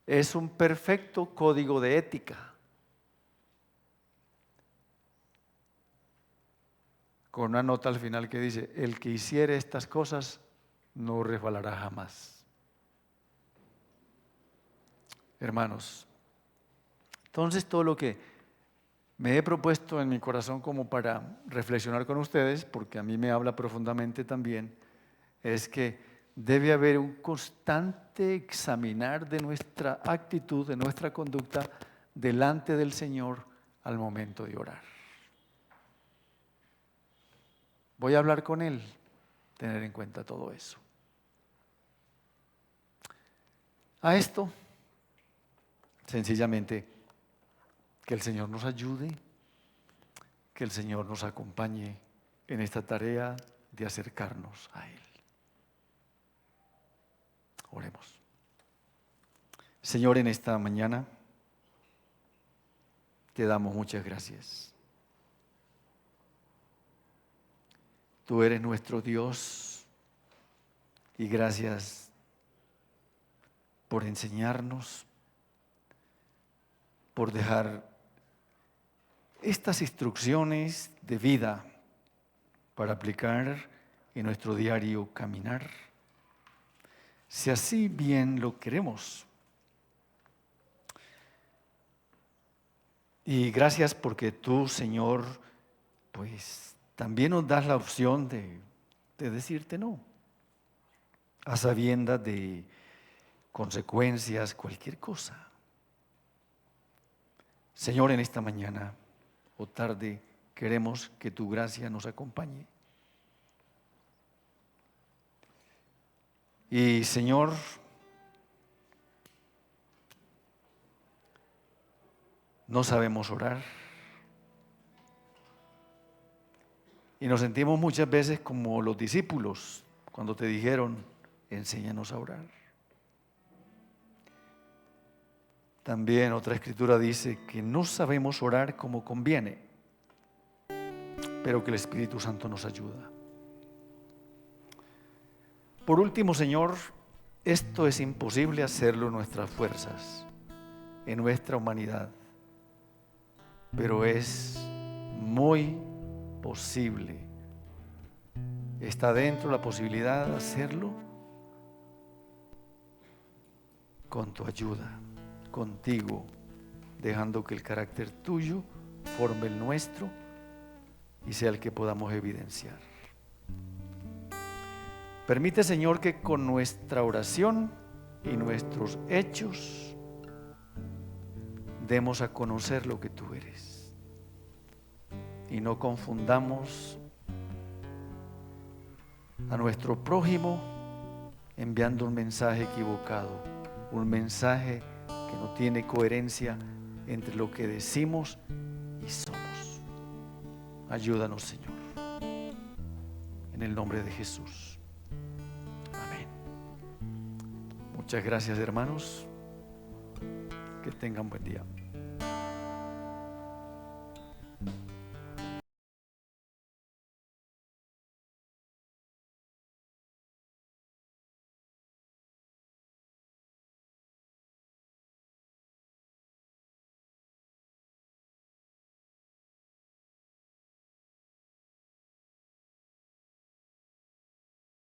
Es un perfecto código de ética. Con una nota al final que dice, el que hiciere estas cosas no resbalará jamás. Hermanos, entonces todo lo que me he propuesto en mi corazón como para reflexionar con ustedes, porque a mí me habla profundamente también, es que debe haber un constante examinar de nuestra actitud, de nuestra conducta delante del Señor al momento de orar. Voy a hablar con Él, tener en cuenta todo eso. A esto, sencillamente, que el Señor nos ayude que el Señor nos acompañe en esta tarea de acercarnos a Él. Oremos. Señor, en esta mañana te damos muchas gracias. Tú eres nuestro Dios y gracias por enseñarnos, por dejar estas instrucciones de vida para aplicar en nuestro diario caminar, si así bien lo queremos. Y gracias porque tú, Señor, pues también nos das la opción de decirte no, a sabiendas de consecuencias, cualquier cosa. Señor, en esta mañana o tarde queremos que tu gracia nos acompañe. Y Señor, no sabemos orar y nos sentimos muchas veces como los discípulos cuando te dijeron, enséñanos a orar. También otra escritura dice que no sabemos orar como conviene, pero que el Espíritu Santo nos ayuda. Por último, Señor, esto es imposible hacerlo en nuestras fuerzas, en nuestra humanidad, pero es muy posible. Está dentro la posibilidad de hacerlo con tu ayuda, contigo, dejando que el carácter tuyo forme el nuestro y sea el que podamos evidenciar. Permite, Señor, que con nuestra oración y nuestros hechos demos a conocer lo que tú eres y no confundamos a nuestro prójimo enviando un mensaje equivocado, un mensaje que no tiene coherencia entre lo que decimos y somos. Ayúdanos, Señor, en el nombre de Jesús. Amén. Muchas gracias, hermanos. Que tengan buen día.